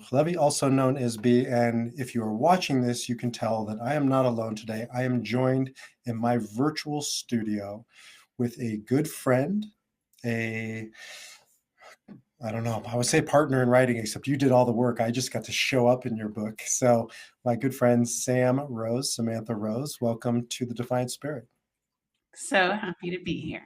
Baruch, HaLevi, also known as B. And if you are watching this, you can tell that I am not alone today. I am joined in my virtual studio with a good friend, I don't know, I would say partner in writing, except you did all the work. I just got to show up in your book. So my good friend, Samantha Rose, welcome to the Defiant Spirit. So happy to be here.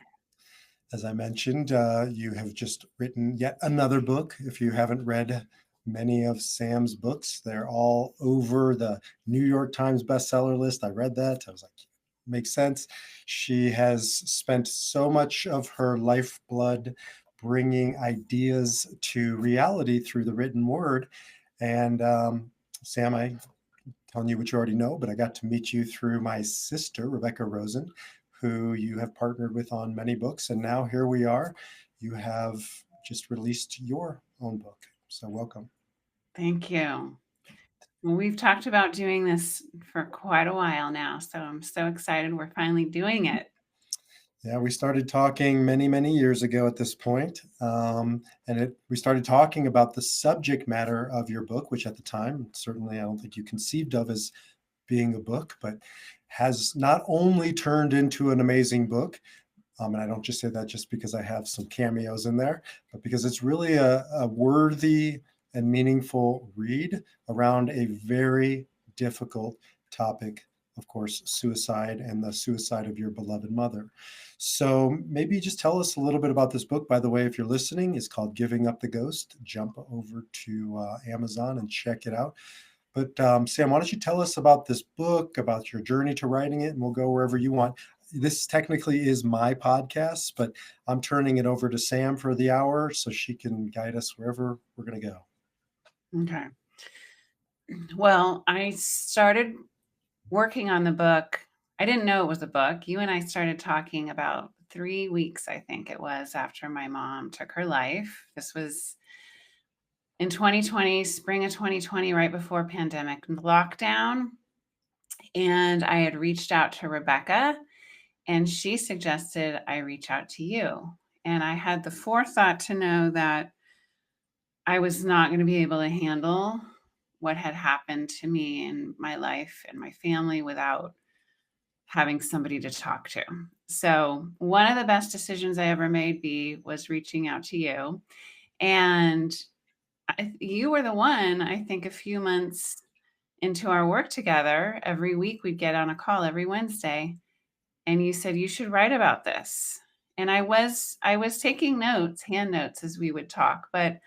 As I mentioned, you have just written yet another book. If you haven't read many of Sam's books, they're all over the New York Times bestseller list. I read that. I was like, makes sense. She has spent so much of her lifeblood bringing ideas to reality through the written word. And Sam, I'm telling you what you already know, but I got to meet you through my sister, Rebecca Rosen, who you have partnered with on many books. And now here we are. You have just released your own book. So welcome. Thank you. Well, we've talked about doing this for quite a while now, so I'm so excited we're finally doing it. Yeah, we started talking many, many years ago at this point. We started talking about the subject matter of your book, which at the time, certainly I don't think you conceived of as being a book, but has not only turned into an amazing book, and I don't just say that just because I have some cameos in there, but because it's really a worthy and meaningful read around a very difficult topic, of course, suicide and the suicide of your beloved mother. So maybe just tell us a little bit about this book. By the way, if you're listening, it's called Giving Up the Ghost. Jump over to Amazon and check it out. But Sam, why don't you tell us about this book, about your journey to writing it, and we'll go wherever you want. This technically is my podcast, but I'm turning it over to Sam for the hour so she can guide us wherever we're going to go. Okay. Well, I started working on the book. I didn't know it was a book. You and I started talking about 3 weeks, I think it was, after my mom took her life. This was in 2020, spring of 2020, right before pandemic lockdown. And I had reached out to Rebecca, and she suggested I reach out to you. And I had the forethought to know that I was not going to be able to handle what had happened to me in my life and my family without having somebody to talk to. So one of the best decisions I ever made was reaching out to you. And you were the one, I think, a few months into our work together. Every week we'd get on a call every Wednesday. And you said, you should write about this. And I was taking notes, hand notes as we would talk, but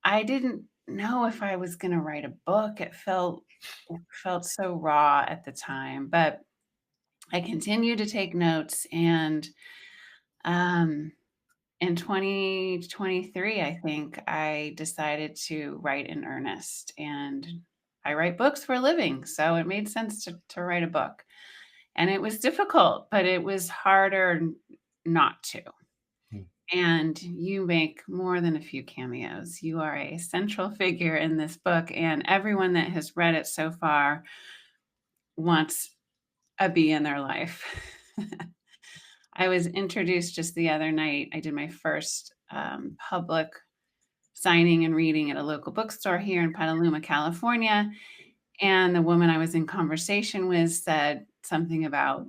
I didn't know if I was going to write a book. It felt so raw at the time, but I continued to take notes. And in 2023, I think I decided to write in earnest, and I write books for a living. So it made sense to write a book. And it was difficult, but it was harder not to. And you make more than a few cameos. You are a central figure in this book, and everyone that has read it so far wants a bee in their life. I was introduced just the other night. I did my first public signing and reading at a local bookstore here in Petaluma, California. And the woman I was in conversation with said something about,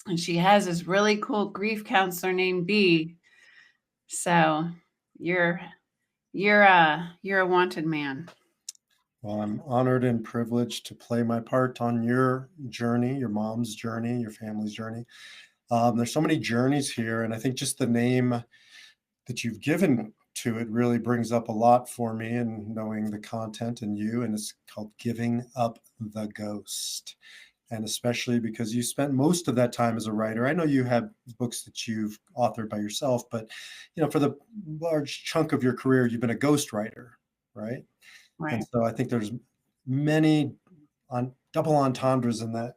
and she has this really cool grief counselor named B. So you're a wanted man. Well, I'm honored and privileged to play my part on your journey, your mom's journey, your family's journey. There's so many journeys here, and I think just the name that you've given to it really brings up a lot for me, and knowing the content and you, and it's called Giving Up the Ghost. And especially because you spent most of that time as a writer. I know you have books that you've authored by yourself, but for the large chunk of your career, you've been a ghostwriter, right? Right. And so I think there's many double entendres in that,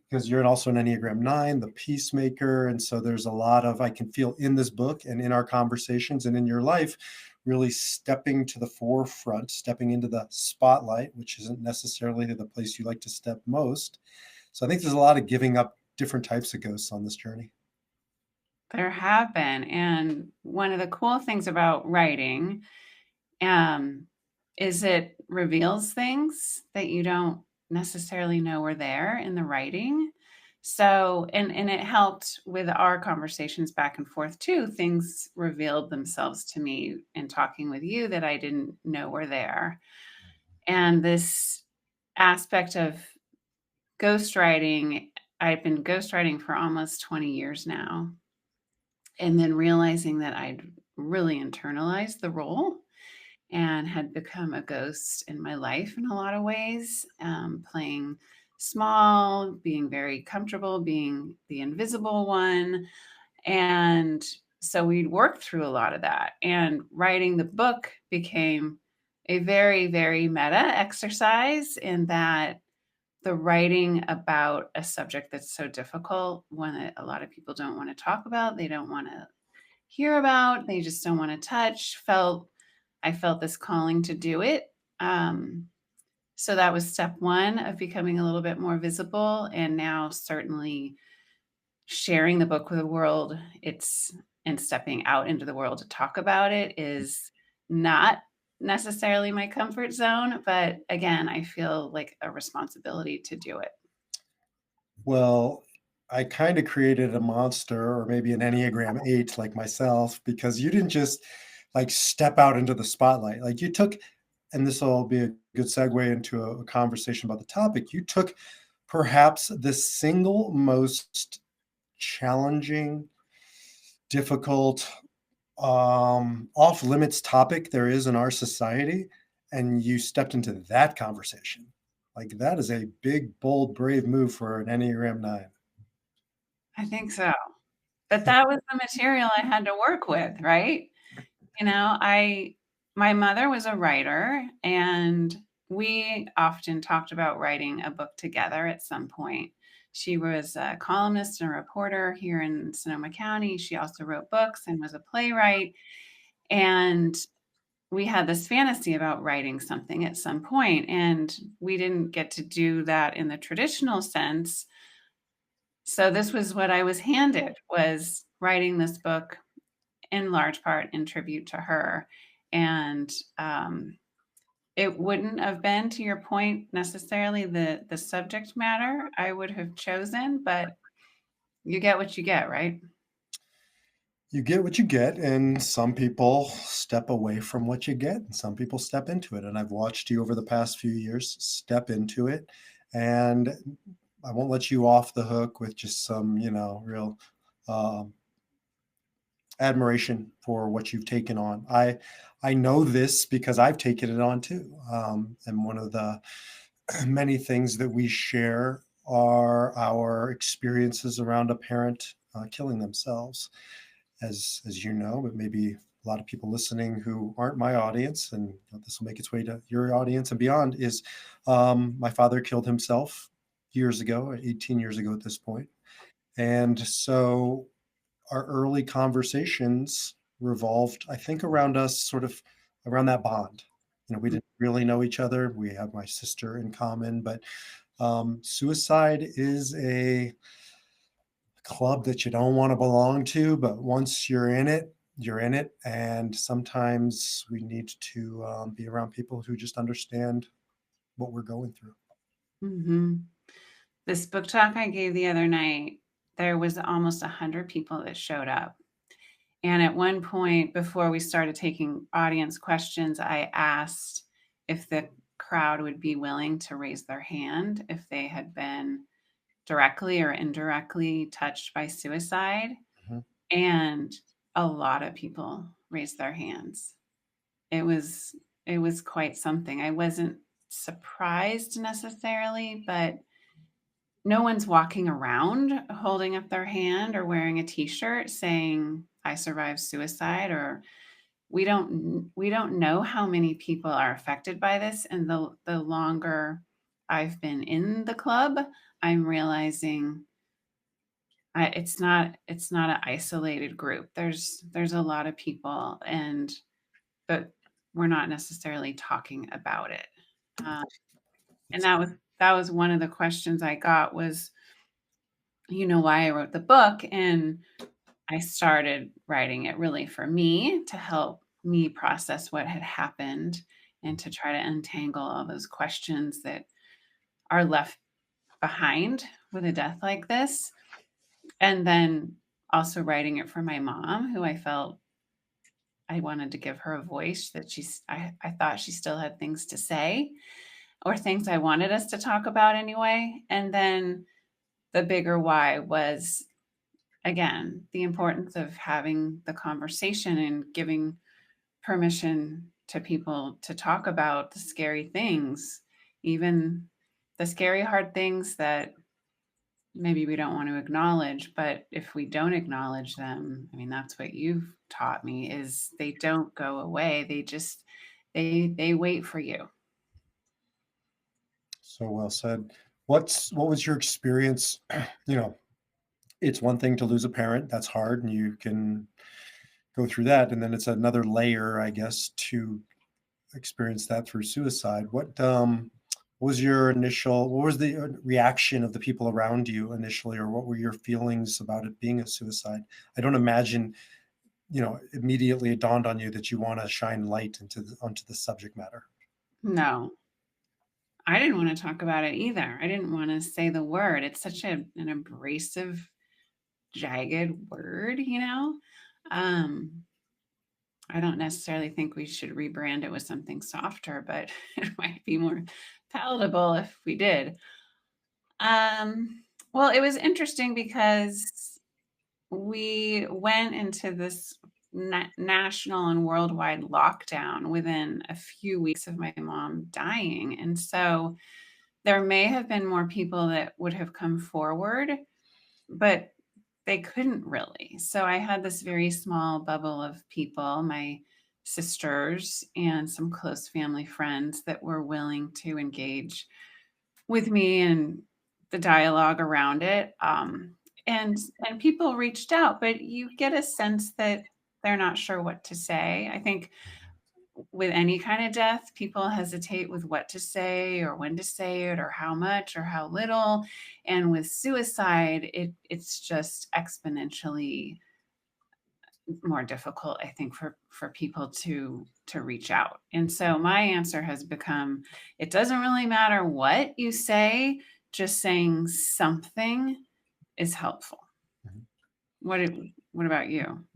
because you're also an Enneagram 9, the peacemaker. And so there's a lot of, I can feel in this book and in our conversations and in your life, really stepping to the forefront, stepping into the spotlight, which isn't necessarily the place you like to step most. So I think there's a lot of giving up different types of ghosts on this journey. There have been. And one of the cool things about writing, is it reveals things that you don't necessarily know were there in the writing. So, and it helped with our conversations back and forth too. Things revealed themselves to me in talking with you that I didn't know were there. And this aspect of ghostwriting, I've been ghostwriting for almost 20 years now. And then realizing that I'd really internalized the role and had become a ghost in my life in a lot of ways, playing small, being very comfortable, being the invisible one. And so we worked through a lot of that. And writing the book became a very, very meta exercise in that the writing about a subject that's so difficult, one that a lot of people don't want to talk about, they don't want to hear about, they just don't want to touch, I felt this calling to do it. Um, so that was step one of becoming a little bit more visible. And now, certainly, sharing the book with the world, and stepping out into the world to talk about it is not necessarily my comfort zone. But again, I feel like a responsibility to do it. Well, I kind of created a monster or maybe an Enneagram 8 like myself because you didn't just like step out into the spotlight. Like you took, and this will be a good segue into a conversation about the topic. You took perhaps the single most challenging, difficult, off limits topic there is in our society, and you stepped into that conversation. Like that is a big, bold, brave move for an Enneagram 9. I think so. But that was the material I had to work with, right? You know, my mother was a writer, and we often talked about writing a book together at some point. She was a columnist and a reporter here in Sonoma County. She also wrote books and was a playwright. And we had this fantasy about writing something at some point, and we didn't get to do that in the traditional sense. So this was what I was handed, was writing this book in large part in tribute to her. And it wouldn't have been, to your point, necessarily the subject matter I would have chosen, but you get what you get, right? You get what you get, and some people step away from what you get, and some people step into it. And I've watched you over the past few years step into it, and I won't let you off the hook with just some, real um, admiration for what you've taken on. I know this because I've taken it on too. And one of the many things that we share are our experiences around a parent killing themselves. As you know, but maybe a lot of people listening who aren't my audience, and this will make its way to your audience and beyond, is my father killed himself years ago, 18 years ago at this point. And so our early conversations revolved, I think, around us, sort of around that bond. We didn't really know each other. We have my sister in common, but suicide is a club that you don't want to belong to, but once you're in it, you're in it. And sometimes we need to be around people who just understand what we're going through. Hmm. This book talk I gave the other night, there was almost 100 people that showed up. And at one point, before we started taking audience questions, I asked if the crowd would be willing to raise their hand if they had been directly or indirectly touched by suicide. Mhm. And a lot of people raised their hands. It was it was quite something. I wasn't surprised necessarily, but no one's walking around holding up their hand or wearing a t-shirt saying I survived suicide, or we don't know how many people are affected by this. And the longer I've been in the club, I'm realizing it's not an isolated group. There's a lot of people, but we're not necessarily talking about it. Uh, and It's that was one of the questions I got was, why I wrote the book. And I started writing it really for me, to help me process what had happened. and to try to untangle all those questions that are left behind with a death like this. And then also writing it for my mom, who I felt I wanted to give her a voice, that I thought she still had things to say, or things I wanted us to talk about anyway. And then the bigger why was, again, the importance of having the conversation and giving permission to people to talk about the scary things, even the scary, hard things that maybe we don't want to acknowledge. But if we don't acknowledge them, I mean, that's what you've taught me, is they don't go away. They just, they wait for you. So well said. What was your experience? You know, it's one thing to lose a parent. That's hard, and you can go through that. And then it's another layer, I guess, to experience that through suicide. What was your initial, what was the reaction of the people around you initially, or what were your feelings about it being a suicide? I don't imagine, immediately it dawned on you that you want to shine light onto the subject matter. No, I didn't want to talk about it either. I didn't want to say the word. It's such an abrasive, jagged word, you know? Um, I don't necessarily think we should rebrand it with something softer, but it might be more palatable if we did. Well, it was interesting because we went into this national and worldwide lockdown within a few weeks of my mom dying. And so there may have been more people that would have come forward, but they couldn't really. So I had this very small bubble of people, my sisters and some close family friends, that were willing to engage with me and the dialogue around it. And people reached out, but you get a sense that they're not sure what to say. I think with any kind of death, people hesitate with what to say or when to say it or how much or how little. And with suicide, it's just exponentially more difficult, I think, for people to reach out. And so my answer has become, it doesn't really matter what you say, just saying something is helpful. Mhm. What about you?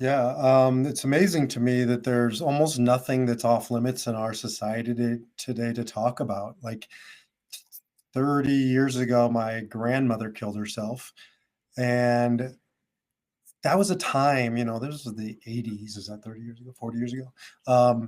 Yeah, it's amazing to me that there's almost nothing that's off limits in our society today to talk about. Like 30 years ago, my grandmother killed herself. And that was a time, this was the 80s. Is that 30 years ago, 40 years ago?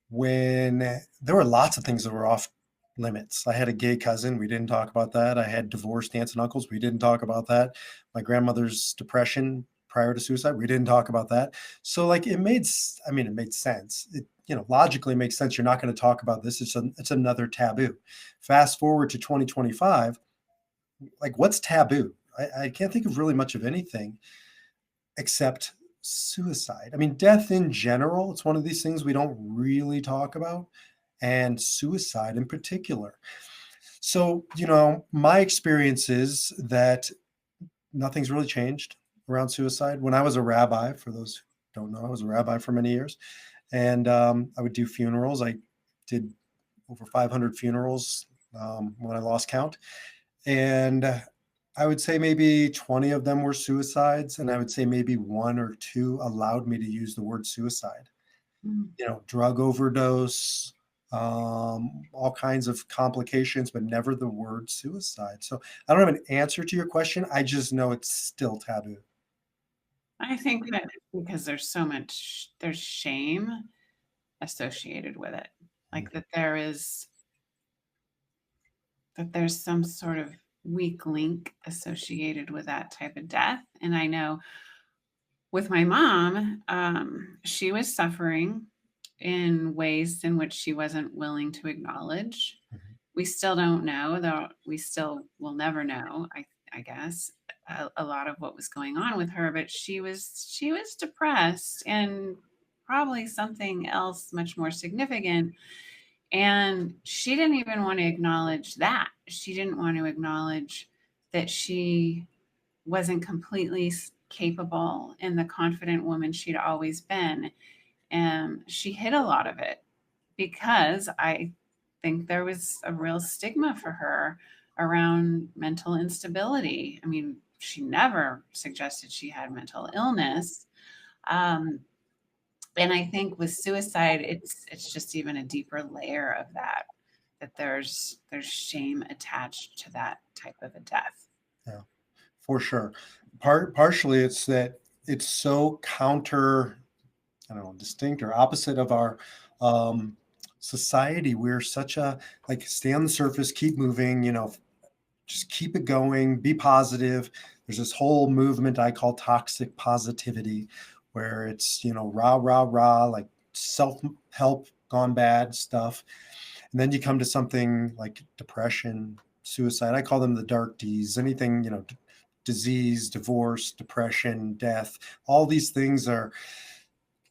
When there were lots of things that were off limits. I had a gay cousin. We didn't talk about that. I had divorced aunts and uncles. We didn't talk about that. My grandmother's depression prior to suicide. We didn't talk about that. So like it made sense. It, logically makes sense. You're not going to talk about this. It's another taboo. Fast forward to 2025. Like what's taboo? I can't think of really much of anything except suicide. I mean, death in general, it's one of these things we don't really talk about, and suicide in particular. So, my experience is that nothing's really changed around suicide. When I was a rabbi, for those who don't know, I was a rabbi for many years, and I would do funerals. I did over 500 funerals when I lost count. And I would say maybe 20 of them were suicides, and I would say maybe one or two allowed me to use the word suicide. Mm. Drug overdose, all kinds of complications, but never the word suicide. So I don't have an answer to your question. I just know it's still taboo. I think that because there's shame associated with it. Like that there's some sort of weak link associated with that type of death. And I know with my mom, she was suffering in ways in which she wasn't willing to acknowledge. Mhm. We still don't know, though. We still will never know, I guess, a lot of what was going on with her. But she was depressed, and probably something else much more significant. And she didn't even want to acknowledge that. She didn't want to acknowledge that she wasn't completely capable and the confident woman she'd always been. she hid a lot of it because I think there was a real stigma for her around mental instability. I mean, she never suggested she had mental illness. Um, and I think with suicide, it's just even a deeper layer of that, that there's shame attached to that type of a death. Yeah, for sure. Partially, it's that it's so counter, I don't know, distinct or opposite of our society. We're such a, like, stay on the surface, keep moving, just keep it going, be positive. There's this whole movement I call toxic positivity, where it's, rah, rah, rah, like self-help gone bad stuff. And then you come to something like depression, suicide. I call them the dark D's. Anything, disease, divorce, depression, death, all these things are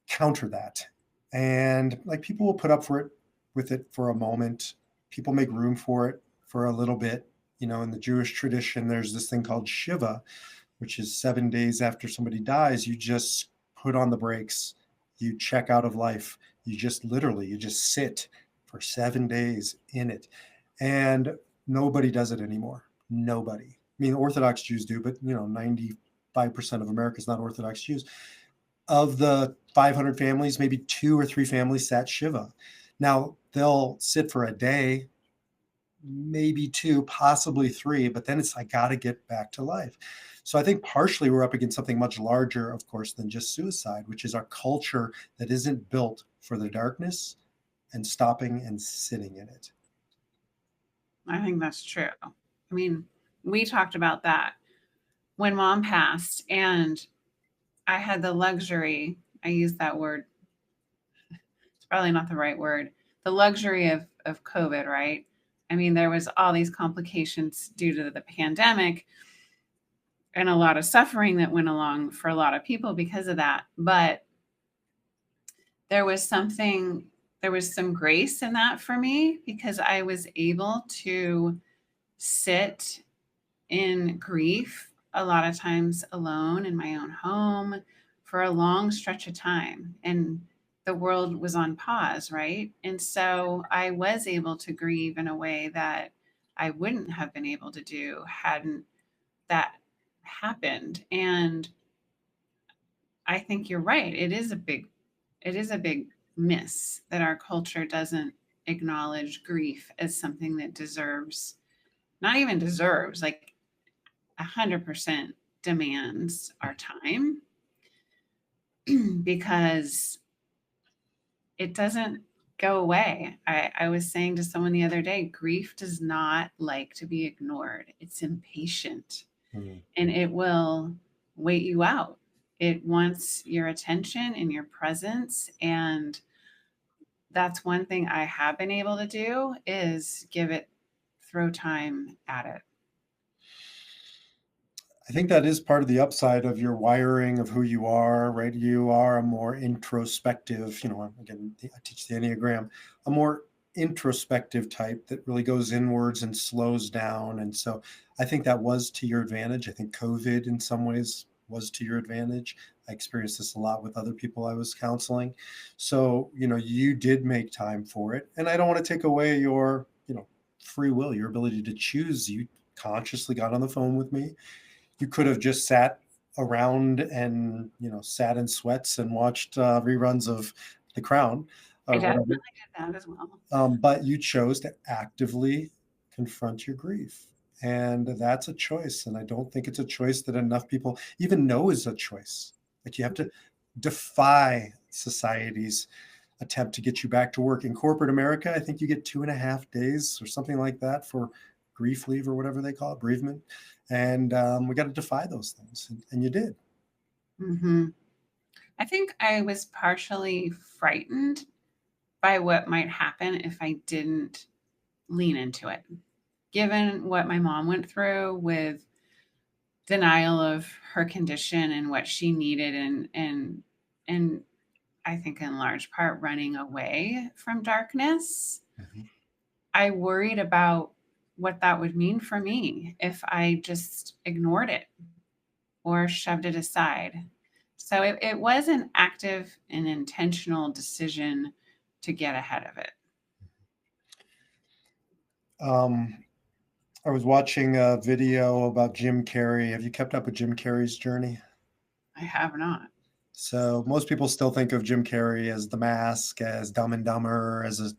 counter that. And like, people will put up with it for a moment. People make room for it for a little bit. In the Jewish tradition, there's this thing called Shiva, which is 7 days after somebody dies, you just put on the brakes, you check out of life, you just sit for 7 days in it. And nobody does it anymore. Nobody. I mean, Orthodox Jews do, but 95% of America is not Orthodox Jews. Of the 500 families, maybe 2 or 3 families sat Shiva. Now, they'll sit for a day, maybe 2, possibly 3, but then it's, I got to get back to life. So I think partially we're up against something much larger, of course, than just suicide, which is our culture that isn't built for the darkness and stopping and sitting in it. I think that's true. I mean, we talked about that when mom passed, and I had the luxury, I use that word, it's probably not the right word, the luxury of COVID, right? I mean, there was all these complications due to the pandemic and a lot of suffering that went along for a lot of people because of that. But there was some grace in that for me, because I was able to sit in grief a lot of times alone in my own home for a long stretch of time. And the world was on pause, right? And so I was able to grieve in a way that I wouldn't have been able to do hadn't that happened. And I think you're right. It is a big miss that our culture doesn't acknowledge grief as something that deserves, not even deserves, like 100% demands our time, because it doesn't go away. I was saying to someone the other day, grief does not like to be ignored. It's impatient, and it will wait you out. It wants your attention and your presence. And that's one thing I have been able to do, is throw time at it. I think that is part of the upside of your wiring of who you are, right? You are a more introspective, again, I teach the Enneagram, a more introspective type that really goes inwards and slows down. And so I think that was to your advantage. I think COVID in some ways was to your advantage. I experienced this a lot with other people I was counseling. So, you did make time for it. And I don't want to take away your, free will, your ability to choose. You consciously got on the phone with me. You could have just sat around and, sat in sweats and watched reruns of The Crown I or definitely whatever. did that as well. But you chose to actively confront your grief. And that's a choice. And I don't think it's a choice that enough people even know is a choice. Like, you have to defy society's attempt to get you back to work. In corporate America, I think you get 2.5 days or something like that for grief leave, or whatever they call it, bereavement. And we got to defy those things. And you did. Mm-hmm. I think I was partially frightened by what might happen if I didn't lean into it. Given what my mom went through with denial of her condition and what she needed, and I think in large part running away from darkness, Mm-hmm. I worried about what that would mean for me if I just ignored it or shoved it aside. So it was an active and intentional decision to get ahead of it. I was watching a video about Jim Carrey. Have you kept up with Jim Carrey's journey? I have not. So most people still think of Jim Carrey as The Mask, as Dumb and Dumber, as a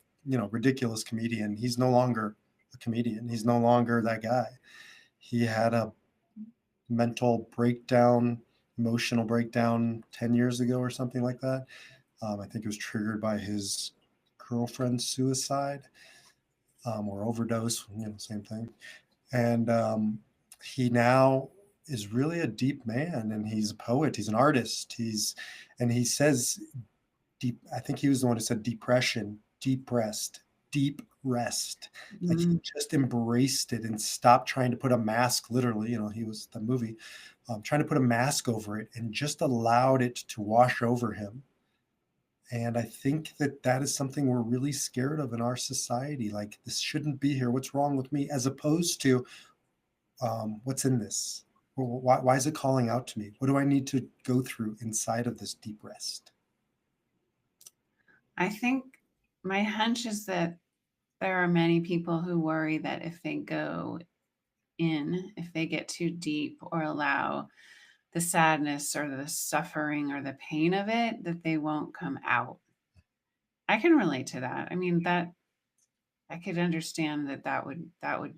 ridiculous comedian. He's no longer a comedian. He's no longer that guy. He had a mental breakdown, emotional breakdown 10 years ago or something like that. I think it was triggered by his girlfriend's suicide or overdose, same thing. And he now is really a deep man, and he's a poet. He's an artist. He says deep. I think he was the one who said depression, deep rest, deep rest. Like he just embraced it and stopped trying to put a mask. Literally, he was the movie trying to put a mask over it and just allowed it to wash over him. And I think that is something we're really scared of in our society. Like, this shouldn't be here. What's wrong with me? As opposed to what's in this? Why is it calling out to me? What do I need to go through inside of this deep rest? I think my hunch is that there are many people who worry that if they go in, if they get too deep or allow the sadness or the suffering or the pain of it, that they won't come out. I can relate to that. I mean, that I could understand that would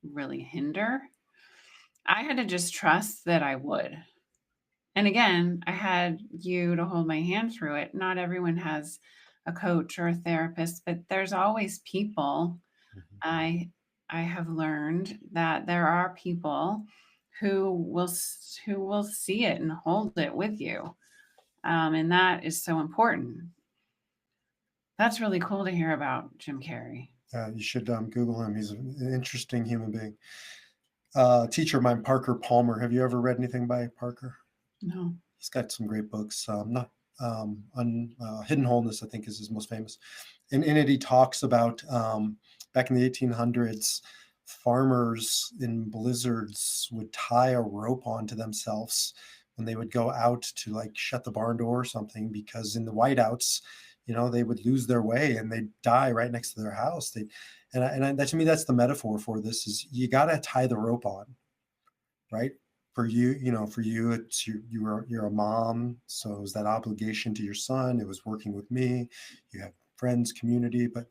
really hinder. I had to just trust that I would. And again, I had you to hold my hand through it. Not everyone has a coach or a therapist, but there's always people. Mhm. I have learned that there are people who will see it and hold it with you, and that is so important. That's really cool to hear about Jim Carrey. You should Google him. He's an interesting human being. Teacher of mine, Parker Palmer. Have you ever read anything by Parker? No. He's got some great books. Not Hidden Wholeness, I think, is his most famous. And in it, he talks about back in the 1800s, farmers in blizzards would tie a rope onto themselves when they would go out to like shut the barn door or something, because in the whiteouts, they would lose their way and they'd die right next to their house. That, to me, that's the metaphor for this: is you got to tie the rope on, right? For you, it's you're a mom, so it was that obligation to your son. It was working with me. You have friends, community, but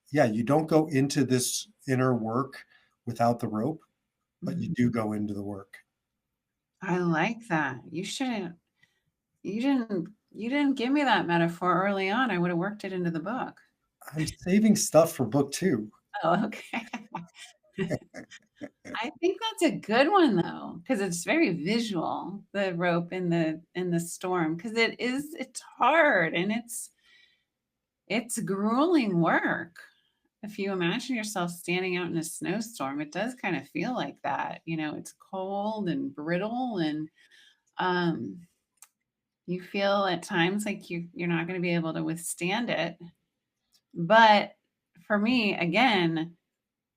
yeah, you don't go into this inner work without the rope, but you do go into the work. I like that. You didn't give me that metaphor early on. I would have worked it into the book. I'm saving stuff for book 2. Oh, okay. I think that's a good one though, because it's very visual, the rope in the storm, because it's hard and it's grueling work. If you imagine yourself standing out in a snowstorm, it does kind of feel like that. It's cold and brittle, and um you feel at times like you're not going to be able to withstand it. But for me, again,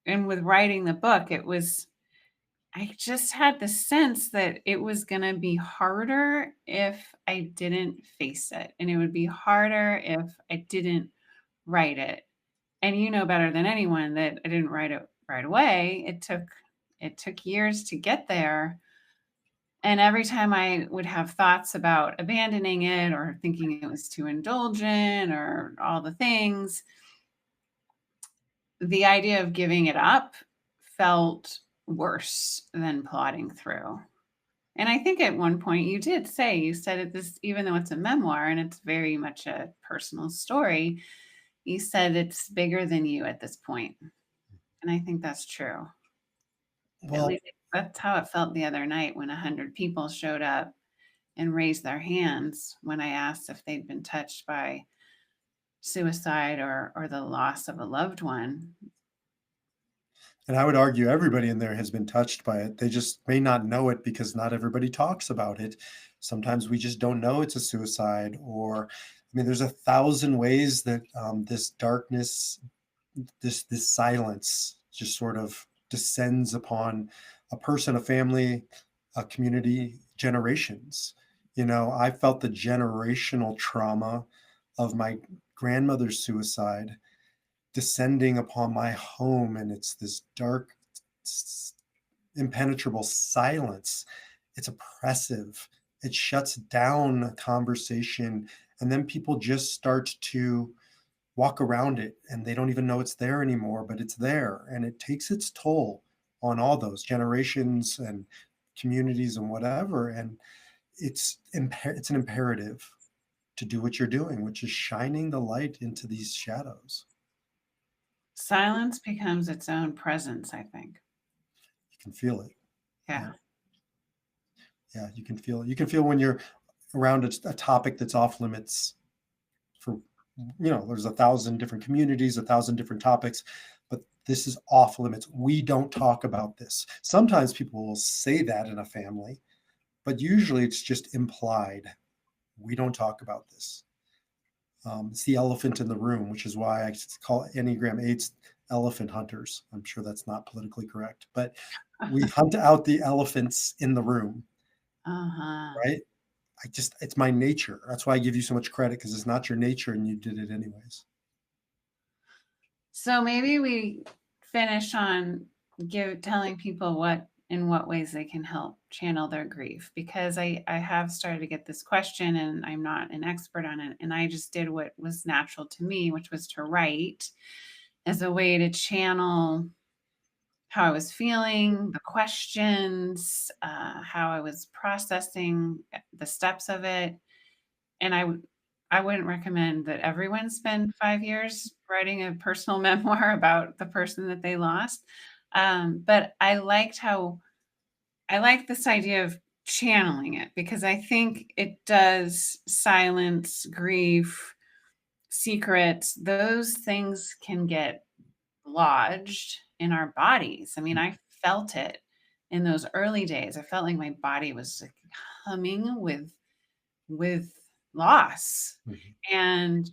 and with writing the book, I just had the sense that it was going to be harder if I didn't face it. And it would be harder if I didn't write it. And you know better than anyone that I didn't write it right away. It took years to get there. And every time I would have thoughts about abandoning it or thinking it was too indulgent or all the things, the idea of giving it up felt worse than plodding through. And I think at one point you said it this, even though it's a memoir and it's very much a personal story, you said it's bigger than you at this point. And I think that's true. At Well, least that's how it felt the other night when 100 people showed up and raised their hands when I asked if they'd been touched by suicide or the loss of a loved one. and I would argue everybody in there has been touched by it. They just may not know it because not everybody talks about it. Sometimes we just don't know it's a suicide, or I mean, there's 1,000 ways that this darkness, this silence, just sort of descends upon a person, a family, a community, generations. I felt the generational trauma of my grandmother's suicide descending upon my home, and it's this dark, impenetrable silence. It's oppressive. It shuts down a conversation, and then people just start to walk around it and they don't even know it's there anymore, but it's there, and it takes its toll on all those generations and communities and whatever. And it's an imperative to do what you're doing, which is shining the light into these shadows. Silence becomes its own presence, I think. You can feel it. Yeah. Yeah. Yeah, you can feel when you're around a topic that's off limits for, there's 1,000 different communities, 1,000 different topics, but this is off limits. We don't talk about this. Sometimes people will say that in a family, but usually it's just implied. We don't talk about this. It's the elephant in the room, which is why I call Enneagram 8s elephant hunters. I'm sure that's not politically correct, but we hunt out the elephants in the room, Uh-huh. right? It's my nature. That's why I give you so much credit, because it's not your nature and you did it anyways. So maybe we finish on telling people in what ways they can help channel their grief, because I have started to get this question and I'm not an expert on it. And I just did what was natural to me, which was to write as a way to channel how I was feeling, the questions, how I was processing the steps of it. And I wouldn't recommend that everyone spend 5 years writing a personal memoir about the person that they lost. But I like this idea of channeling it, because I think it does silence, grief, secrets. Those things can get lodged in our bodies. I mean, I felt it in those early days. I felt like my body was like humming with loss. Mhm. And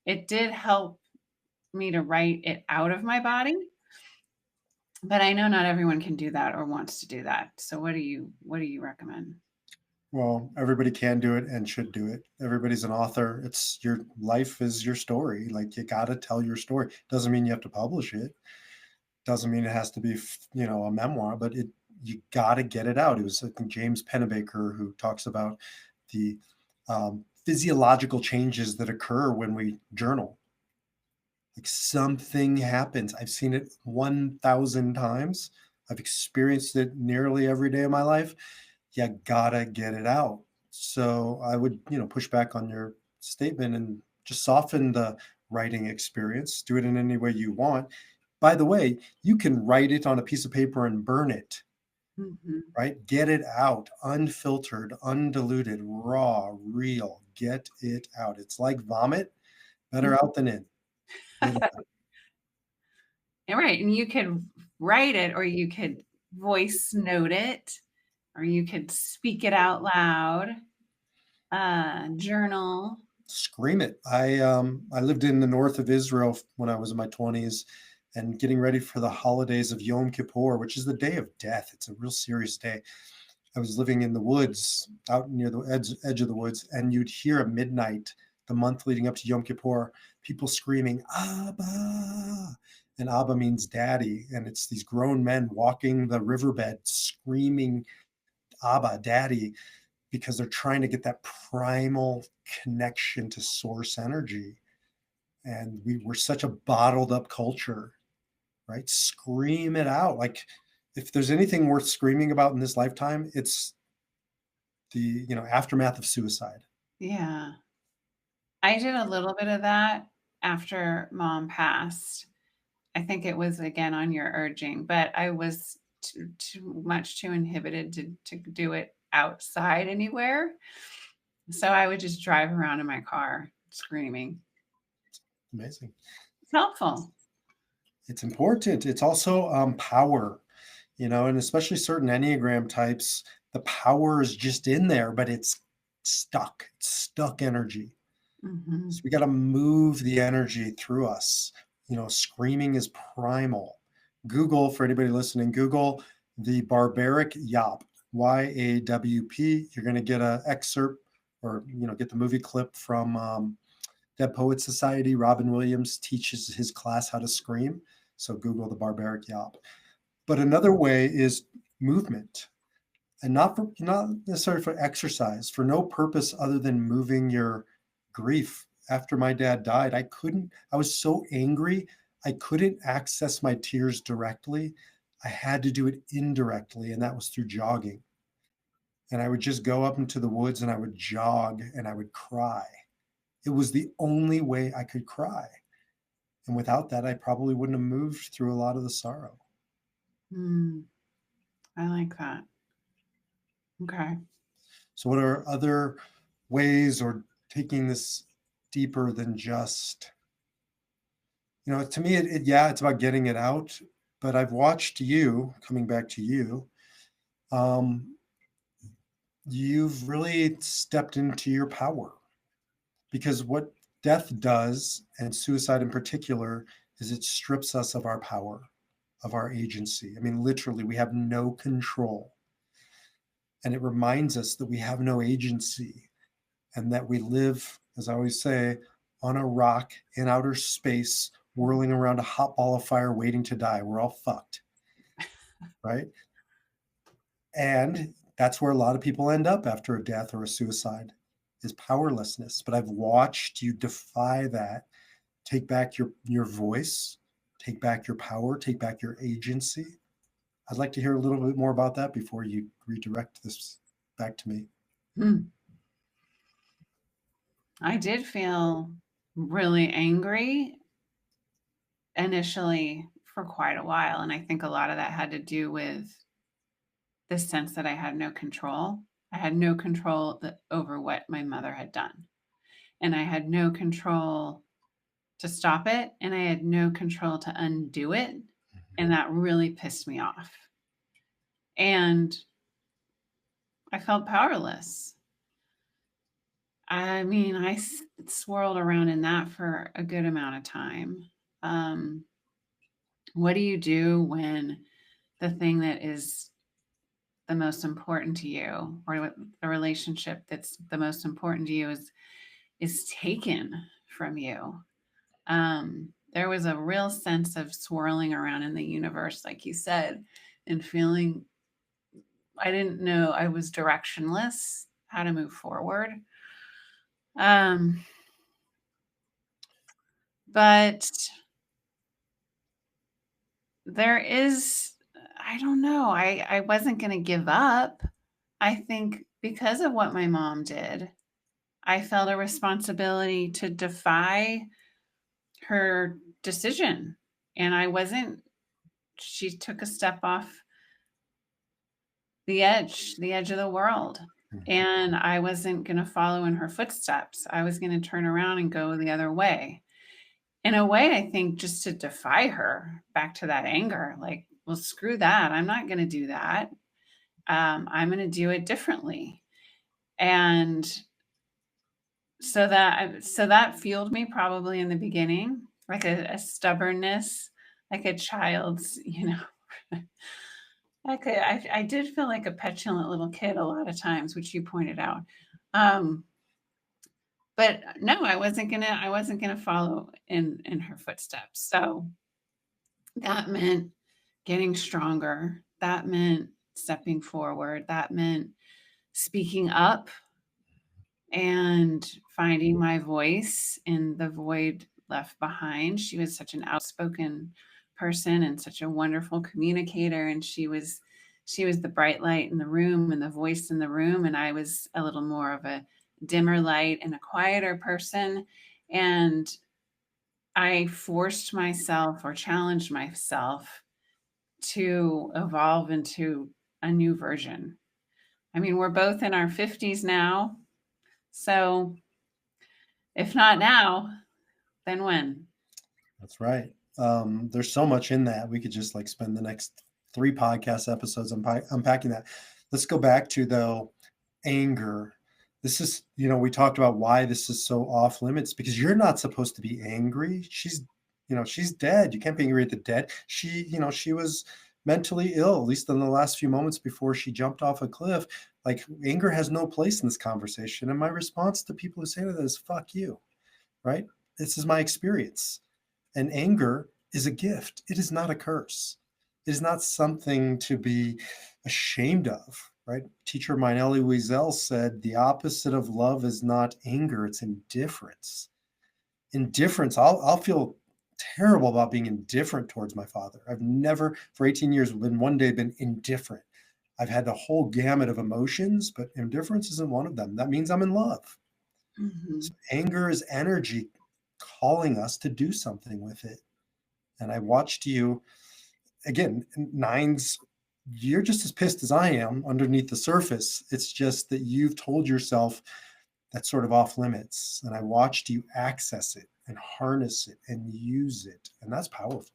it did help me to write it out of my body. But I know not everyone can do that or wants to do that. So what do you recommend? Well, everybody can do it and should do it. Everybody's an author. It's your life is your story. Like, you got to tell your story. Doesn't mean you have to publish it. Doesn't mean it has to be, a memoir, but you got to get it out. It was, I think, James Pennebaker who talks about the physiological changes that occur when we journal. Like, something happens. I've seen it 1,000 times. I've experienced it nearly every day of my life. You gotta get it out. So I would, push back on your statement and just soften the writing experience. Do it in any way you want. By the way, you can write it on a piece of paper and burn it, Mhm. right? Get it out, unfiltered, undiluted, raw, real. Get it out. It's like vomit, better out than in. Get it out. Yeah, right. And you could write it, or you could voice note it, or you could speak it out loud, journal. Scream it. I lived in the north of Israel when I was in my 20s, and getting ready for the holidays of Yom Kippur, which is the day of death. It's a real serious day. I was living in the woods, out near the edge of the woods, and you'd hear at midnight, the month leading up to Yom Kippur, people screaming, Abba. And Abba means daddy. And it's these grown men walking the riverbed screaming, Abba, daddy, because they're trying to get that primal connection to source energy. And we were such a bottled up culture, right? Scream it out. Like, if there's anything worth screaming about in this lifetime, it's the aftermath of suicide. Yeah. I did a little bit of that after mom passed. I think it was again on your urging, but I was too inhibited to do it outside anywhere. So I would just drive around in my car screaming. Amazing. It's helpful. It's important. It's also power, and especially certain Enneagram types, the power is just in there, but it's stuck energy. So Mhm. we got to move the energy through us. Screaming is primal. Google, for anybody listening, Google the barbaric yawp, YAWP. You're going to get an excerpt or, get the movie clip from Dead Poet Society. Robin Williams teaches his class how to scream. So Google the barbaric yawp. But another way is movement, and not necessarily for exercise, for no purpose other than moving your grief. After my dad died, I was so angry, I couldn't access my tears directly. I had to do it indirectly, and that was through jogging. And I would just go up into the woods and I would jog and I would cry. It was the only way I could cry. And without that, I probably wouldn't have moved through a lot of the sorrow. I like that. Okay. So what are other ways, or taking this deeper than just, to me, it's about getting it out. But I've watched you, coming back to you, you've really stepped into your power, because what death does, and suicide in particular, is it strips us of our power, of our agency. I mean, literally, we have no control. And it reminds us that we have no agency, and that we live, as I always say, on a rock in outer space, whirling around a hot ball of fire, waiting to die. We're all fucked, right? And that's where a lot of people end up after a death or a suicide, is powerlessness. But I've watched you defy that, take back your voice, take back your power, take back your agency. I'd like to hear a little bit more about that before you redirect this back to me. I did feel really angry initially for quite a while. And I think a lot of that had to do with the sense that I had no control. I had no control over what my mother had done. And I had no control to stop it. And I had no control to undo it. And that really pissed me off. And I felt powerless. I mean, I swirled around in that for a good amount of time. What do you do when the thing that is the most important to you, or the relationship that's the most important to you, is taken from you? There was a real sense of swirling around in the universe, like you said, and feeling I didn't know, I was directionless, how to move forward. But there is, I don't know, I wasn't going to give up. I think because of what my mom did, I felt a responsibility to defy her decision. And she took a step off the edge of the world. And I wasn't going to follow in her footsteps. I was going to turn around and go the other way. In a way, I think just to defy her back to that anger, like, well, screw that. I'm not going to do that. I'm going to do it differently. And so that fueled me probably in the beginning, like a stubbornness, like a child's, I did feel like a petulant little kid a lot of times, which you pointed out. But no, I wasn't gonna follow in her footsteps. So that meant getting stronger. That meant stepping forward. That meant speaking up and finding my voice in the void left behind. She was such an outspoken person and such a wonderful communicator, and she was the bright light in the room and the voice in the room, and I was a little more of a dimmer light and a quieter person. And I forced myself, or challenged myself, to evolve into a new version. I mean, we're both in our 50s now, so if not now, then when? That's right. There's so much in that. We could just spend the next 3 podcast episodes unpacking that. Let's go back to, though, anger. This is, we talked about why this is so off limits, because you're not supposed to be angry. She's dead. You can't be angry at the dead. She was mentally ill, at least in the last few moments before she jumped off a cliff. Like, anger has no place in this conversation. And my response to people who say that is, fuck you, right? This is my experience. And anger is a gift. It is not a curse. It is not something to be ashamed of, right? Teacher of mine, Elie Wiesel, said the opposite of love is not anger, it's indifference. Indifference, I'll feel terrible about being indifferent towards my father. I've never, for 18 years, been one day been indifferent. I've had the whole gamut of emotions, but indifference isn't one of them. That means I'm in love. Mhm. So anger is energy calling us to do something with it. And I watched you again, nines, you're just as pissed as I am underneath the surface. It's just that you've told yourself that's sort of off limits. And I watched you access it and harness it and use it. And that's powerful.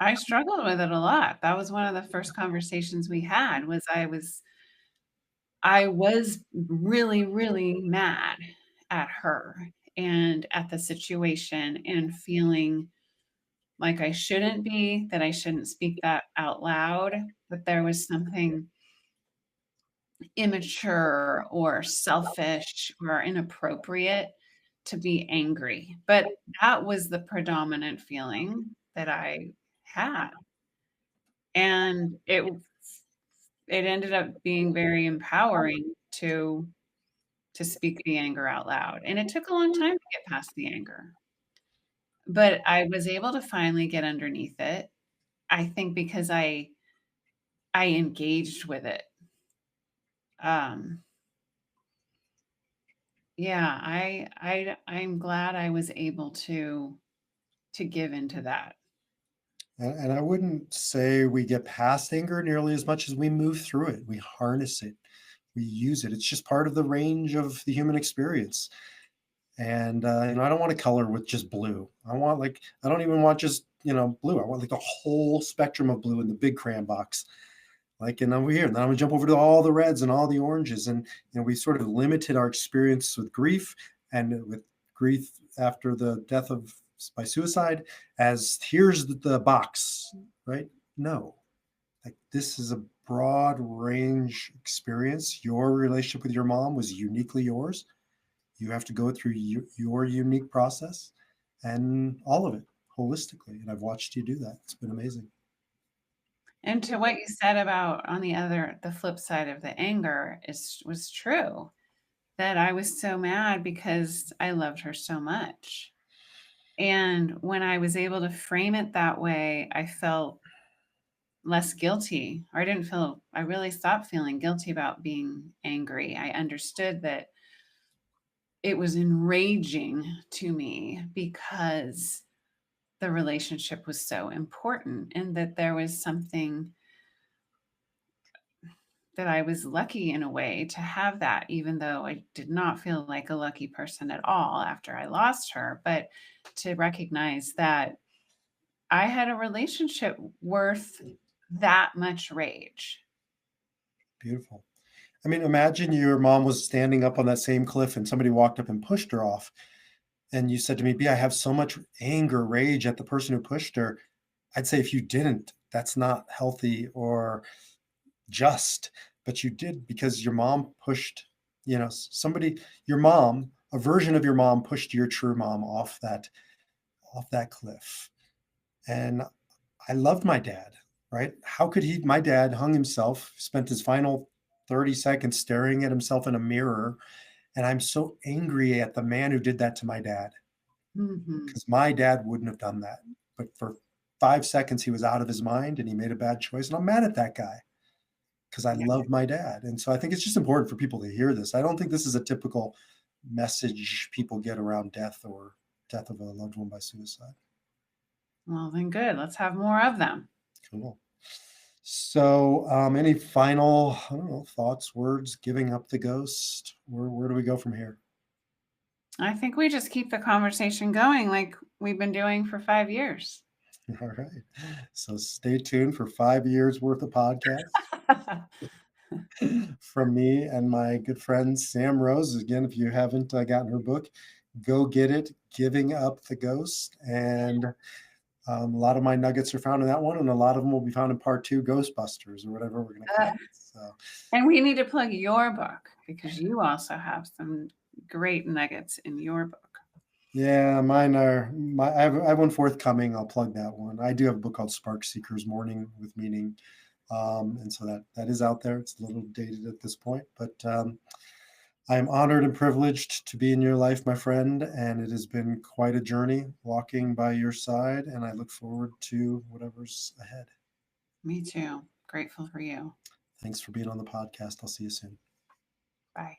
I struggled with it a lot. That was one of the first conversations we had was I was really, really mad at her and at the situation and feeling like I shouldn't be, that I shouldn't speak that out loud, that there was something immature or selfish or inappropriate to be angry. But that was the predominant feeling that I had. And it ended up being very empowering to speak the anger out loud. And it took a long time to get past the anger. But I was able to finally get underneath it. I think because I engaged with it. Um, yeah, I'm glad I was able to give into that. And I wouldn't say we get past anger nearly as much as we move through it. We harness it, we use it. It's just part of the range of the human experience. And I don't want to color with just blue. I don't even want just blue. I want like the whole spectrum of blue in the big crayon box. Like, and over here, and then I'm gonna jump over to all the reds and all the oranges. And we sort of limited our experience with grief and with grief after the death of by suicide as here's the box, right? No, like this is a broad range experience. Your relationship with your mom was uniquely yours. You have to go through your unique process and all of it holistically. And I've watched you do that. It's been amazing. And to what you said about on the flip side of the anger was true, that I was so mad because I loved her so much. And when I was able to frame it that way, I felt less guilty, or I really stopped feeling guilty about being angry. I understood that it was enraging to me because the relationship was so important and that there was something that I was lucky in a way to have that, even though I did not feel like a lucky person at all after I lost her. But to recognize that I had a relationship worth that much rage. Beautiful. I mean, imagine your mom was standing up on that same cliff and somebody walked up and pushed her off. And you said to me, B, I have so much anger, rage at the person who pushed her. I'd say if you didn't, that's not healthy or just, but you did because your mom pushed, somebody, your mom, a version of your mom pushed your true mom off that cliff. And I loved my dad, right? How could my dad hung himself, spent his final 30 seconds staring at himself in a mirror. And I'm so angry at the man who did that to my dad Mhm. because my dad wouldn't have done that. But for 5 seconds, he was out of his mind and he made a bad choice. And I'm mad at that guy because I Yeah. love my dad. And so I think it's just important for people to hear this. I don't think this is a typical message people get around death or death of a loved one by suicide. Well, then good. Let's have more of them. Cool. So, any final, I don't know, thoughts, words, giving up the ghost? Where do we go from here? I think we just keep the conversation going like we've been doing for 5 years. All right. So stay tuned for 5 years worth of podcasts from me and my good friend Sam Rose. Again, if you haven't gotten her book, go get it, Giving Up the Ghost. And A lot of my nuggets are found in that one, and a lot of them will be found in part 2, Ghostbusters, or whatever we're going to Uh, call it. So, and we need to plug your book because you also have some great nuggets in your book. yeah, mine are. I have one forthcoming. I'll plug that one. I do have a book called Spark Seekers: Morning with Meaning, and so that is out there. It's a little dated at this point, but I am honored and privileged to be in your life, my friend, and it has been quite a journey walking by your side, and I look forward to whatever's ahead. Me too. Grateful for you. Thanks for being on the podcast. I'll see you soon. Bye.